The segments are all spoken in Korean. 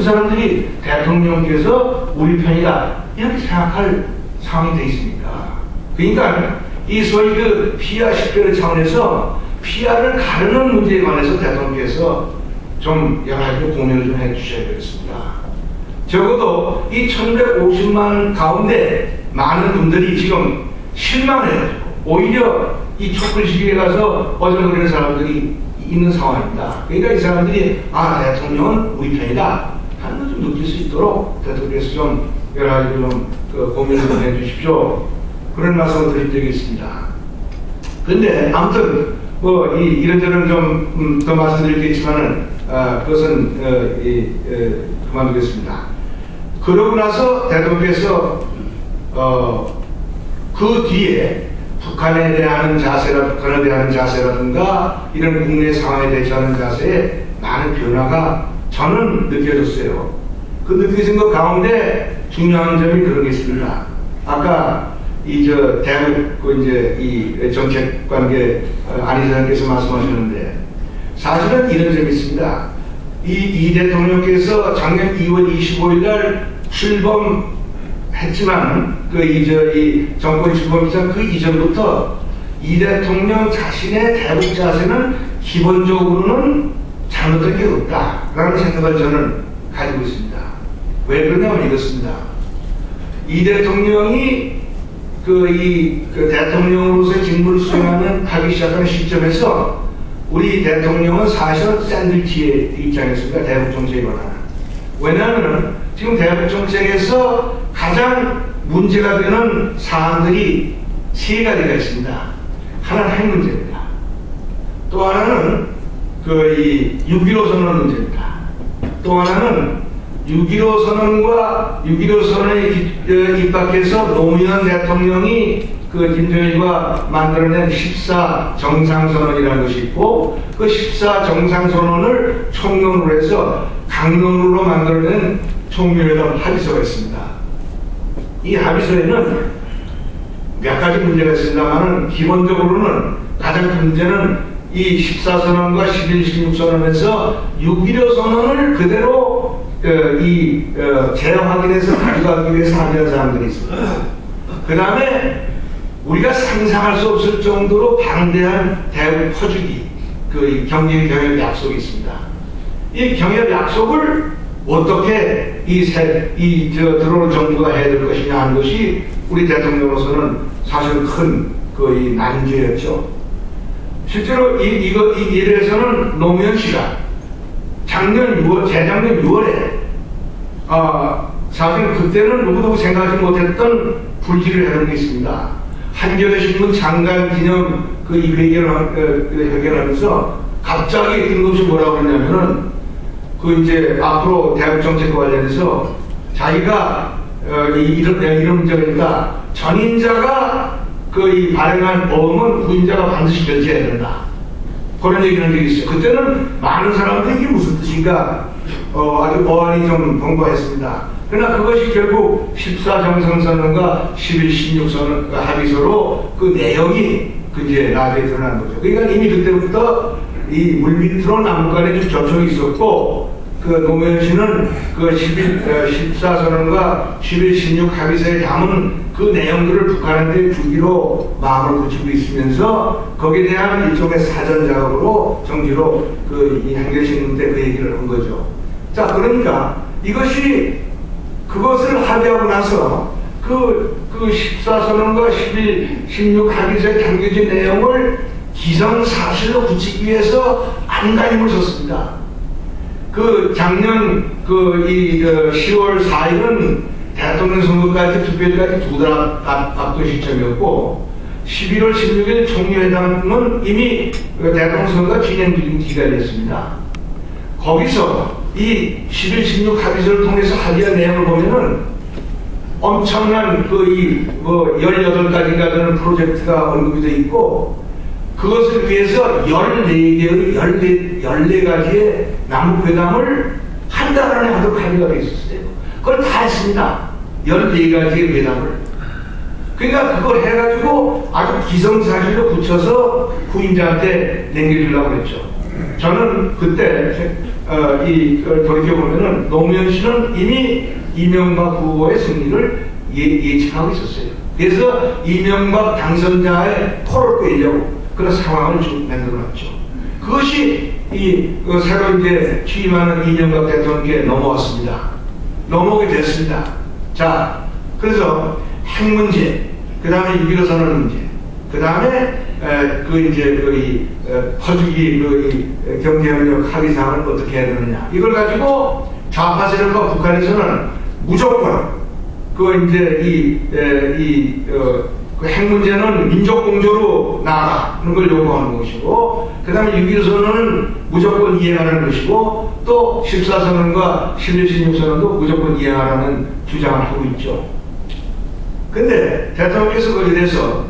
사람들이 대통령께서 우리 편이다 이렇게 생각할 상황이 되어 있습니까? 그러니까 이 소위 그 피아 식별 차원에서 피아를 가르는 문제에 관해서 대통령께서 좀 여러 가지 고민을 좀 해주셔야 되겠습니다. 적어도 이 1150만 가운데 많은 분들이 지금 실망해가지고 오히려 이 촛불 시위에 가서 어정거리는 사람들이 있는 상황입니다. 그러니까 이 사람들이 대통령은 우리 편이다 하는 걸 좀 느낄 수 있도록 대통령께서 좀 여러 가지 좀 고민을 좀 해주십시오. 그런 말씀을 드리겠습니다. 근데 아무튼 뭐 이런저런 좀 더 말씀드릴 게 있지만은 그것은 그만두겠습니다. 그러고 나서 대통령께서 그 뒤에 북한에 대한 자세라든가 이런 국내 상황에 대처하는 자세에 많은 변화가 저는 느껴졌어요. 그 느껴진 것 가운데 중요한 점이 그런 게 있습니다. 아까 대북 이 정책 관계 안 이사장께서 말씀하셨는데 사실은 이런 점이 있습니다. 이 대통령께서 작년 2월 25일 날 출범했지만 이 정권 출범이자 그 이전부터 이 대통령 자신의 대북 자세는 기본적으로는 잘못된 게 없다라는 생각을 저는 가지고 있습니다. 왜 그러냐면 이렇습니다. 이 대통령이 대통령으로서의 직무를 수행하기 시작하는 시점에서 우리 대통령은 사실은 샌드위치의 입장이었습니다. 대북 정책에 관한. 왜냐하면 지금 대북 정책에서 가장 문제가 되는 사안들이 세 가지가 있습니다. 하나는 핵 문제입니다. 또 하나는 6.15 선언 문제입니다. 또 하나는 6.15 선언과 6.15 선언에 입각해서 노무현 대통령이 김정일과 만들어낸 14정상선언이라는 것이 있고 그 14정상선언을 총론으로 해서 강론으로 만들어낸 총미회담 합의서가 있습니다. 이 합의서에는 몇 가지 문제가 있습니다만 기본적으로는 가장 큰 문제는 이 14선언과 11, 16선언에서 6.15 선언을 그대로 재확인해서 가져가기 위해서 합의한 사람들이 있습니다. 그 다음에 우리가 상상할 수 없을 정도로 방대한 대북 퍼주기, 경협 약속이 있습니다. 이 경협 약속을 어떻게 들어올 정부가 해야 될 것이냐 하는 것이 우리 대통령으로서는 사실 큰 난제였죠. 실제로 이에 대해서는 노무현 씨가 재작년 6월에 사실 그때는 누구도 생각하지 못했던 불지를 해놓은 게 있습니다. 한겨레신문 장관 기념 회견하면서 갑자기 뜬금없이 뭐라고 했냐면은 앞으로 대북 정책과 관련해서 자기가 이런 문제가 전인자가 발행한 보험은 후임자가 반드시 결제해야 된다. 그런 얘기를 한 적이 있어요. 그때는 많은 사람들이 이게 무슨 뜻인가 아주 어안이 좀 번거했습니다. 그러나 그것이 결국 14정상선언과 11, 16선언 합의서로 그 내용이 나중에 드러난 거죠. 그러니까 이미 그때부터 이 물밑으로 남북간에 좀 접촉이 있었고 노무현 씨는 14선언과 11, 16 합의서에 담은 그 내용들을 북한한테 주기로 마음을 굳히고 있으면서 거기에 대한 일종의 사전 작업으로 정지로 이 한겨레신문 때 그 얘기를 한 거죠. 자, 그러니까 그것을 합의하고 나서 14선언과 11, 16 합의서에 담겨진 내용을 기정사실로 붙이기 위해서 안간힘을 썼습니다. 작년 10월 4일은 대통령 선거까지 투표일까지 2달 앞둔 시점이었고 11월 16일 총리회담은 이미 대통령 선거가 진행 중인 기간이었습니다. 거기서 이 11, 16 합의서를 통해서 합의한 내용을 보면은 엄청난 18가지가 되는 프로젝트가 언급이 되어 있고 그것을 위해서 14가지의 남북회담을 한 달 안에 하도록 합의가 되어 있었어요. 그걸 다 했습니다. 14가지의 회담을. 그러니까 그걸 해가지고 아주 기성사실로 붙여서 후임자한테 남겨주려고 했죠. 저는 그때 돌이켜보면은 노무현 씨는 이미 이명박 후보의 승리를 예측하고 있었어요. 그래서 이명박 당선자의 코를 꿰려고 그런 상황을 좀 만들어놨죠. 그것이 새로 이제 취임하는 이명박 대통령께 넘어왔습니다. 넘어오게 됐습니다. 자, 그래서 핵 문제, 그 다음에 6.15 선언 문제, 그 다음에 퍼주기 경제협력 합의사항을 어떻게 해야 되느냐, 이걸 가지고 좌파 세력과 북한에서는 무조건 핵 문제는 민족 공조로 나아가는 걸 요구하는 것이고, 그 다음에 6.15 선언은 무조건 이행하는 것이고, 또 14선언과 16선언도 무조건 이행하라는 주장을 하고 있죠. 근데 대통령께서 거기에 대해서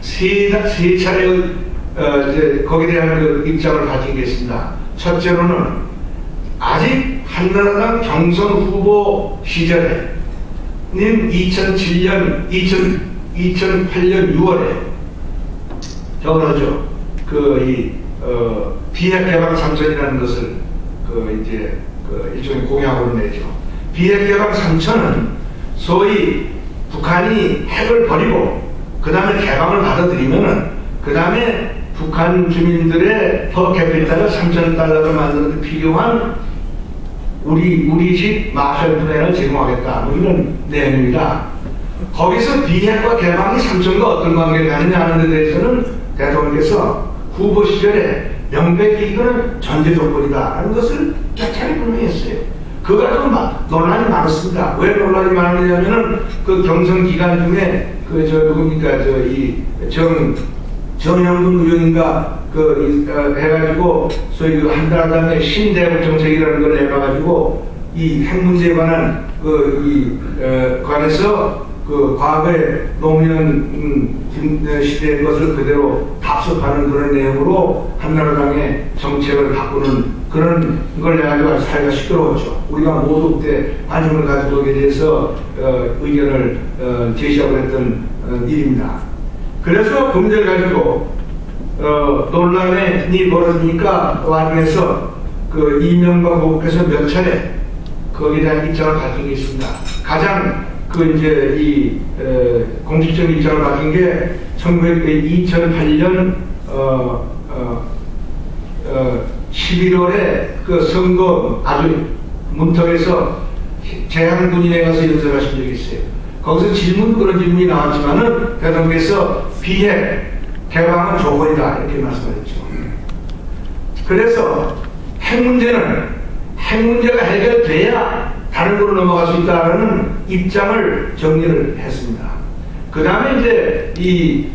세 차례 이제 거기에 대한 그 입장을 가진 게 있습니다. 첫째로는 아직 한나라당 경선 후보 시절에 2008년 6월에 저거죠. 비핵 개방 삼천이라는 것을 일종의 공약으로 내죠. 비핵 개방 삼천은 소위 북한이 핵을 버리고 그 다음에 개방을 받아들이면은 그 다음에 북한 주민들의 퍼캐피탈을 3,000달러로 만드는 데 필요한 우리식 마셜 플랜을 제공하겠다, 뭐 이런 내용입니다. 거기서 비핵과 개방이 3,000과 어떤 관계가 있느냐 하는 데 대해서는 대통령께서 후보 시절에 명백히 이거는 전제 조건이다 하는 것을 차차히 분명했어요. 그거 가지고 논란이 많았습니다. 왜 논란이 많았냐면은 그 경선 기간 중에 정영근 의원인가 해가지고 소위 한나라당의 신대국 정책이라는 걸 내놔가지고 이 핵 문제에 관한 관해서 과거의 노무현 시대의 것을 그대로 답습하는 그런 내용으로 한나라당의 정책을 바꾸는 그런 걸 내가지고 아주 사회가 시끄러웠죠. 우리가 모두 그때 관심을 가지고 거기에 대해서 의견을 제시하고 했던 일입니다. 그래서 그 문제를 가지고 논란이 벌어지니까 와중에서 이명박 후보께서 몇 차례 거기에 대한 입장을 밝힌 게 있습니다. 가장 공식적인 입장을 밝힌 게 2008년 11월에 그 선거 아주 문턱에서 재향군인에 가서 연설하신 적이 있어요. 거기서 그런 질문이 나왔지만은 대통령께서 비핵 개방은 조건이다 이렇게 말씀하셨죠. 그래서 핵 문제가 해결돼야 다른 걸로 넘어갈 수 있다는 입장을 정리를 했습니다. 그 다음에 이제 이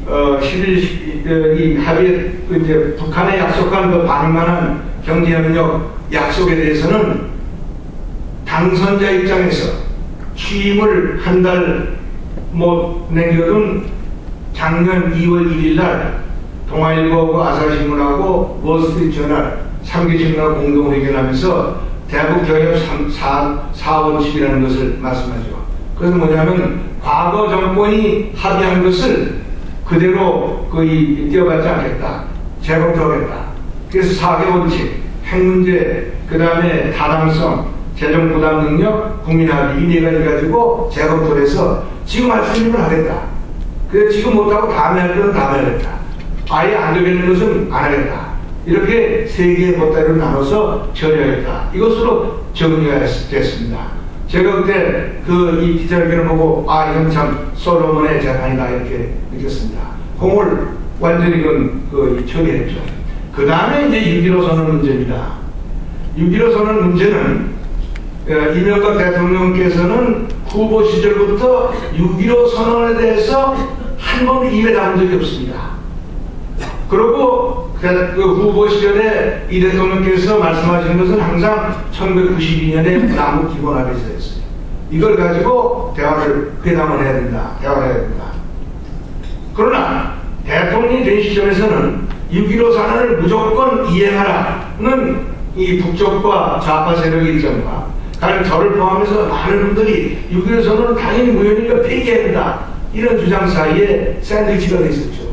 합의 이제 북한에 약속한 그 반만한 경제협력 약속에 대해서는 당선자 입장에서 취임을 한 달 못 남겨둔 작년 2월 1일 날 동아일보하고 아사히신문하고 월스트리트저널 3개 신문하고 공동회견하면서 대북 경협 4원칙이라는 것을 말씀하죠. 그래서 뭐냐면 과거 정권이 합의한 것을 그대로 띄어받지 않겠다, 재검토하겠다. 그래서 4개 원칙, 핵 문제, 그 다음에 타당성, 재정 부담 능력, 국민 합의, 이 네 가지 가지고 재검토를 해서 지금 할 수 있는 걸 하겠다. 그래서 지금 못하고 다음에 할 것은 다음에 하겠다. 아예 안 되겠는 것은 안 하겠다. 이렇게 세 개의 보따리로 나눠서 처리하겠다. 이것으로 정리가 됐습니다. 제가 그때 이 기자회견을 보고 이건 참 솔로몬의 재판이다 이렇게 느꼈습니다. 공을 완전히 처리했죠. 그 다음에 이제 6.15 선언 문제입니다. 6.15 선언 문제는 이명박 대통령께서는 후보 시절부터 6.15 선언에 대해서 한 번도 입에 담은 적이 없습니다. 그리고 그 후보 시절에 이 대통령께서 말씀하시는 것은 항상 1992년에 남북 기본합의서였어요. 이걸 가지고 회담을 해야 된다. 대화를 해야 된다. 그러나 대통령이 된 시점에서는 6.15 선언을 무조건 이행하라는 이 북쪽과 좌파 세력의 입장과 다른 저를 포함해서 많은 분들이 6.15 선언은 당연히 무효니까 폐기해야 된다. 이런 주장 사이에 샌드위치가 돼 있었죠.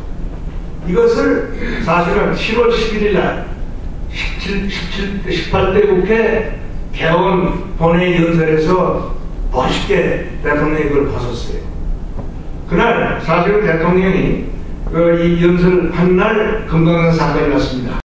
이것을 사실은 7월 11일 날 18대 국회 개원 본회의 연설에서 멋있게 대통령이 그걸 벗었어요. 그날 사실은 대통령이 이 연설한 날 금강산 사건이 났습니다.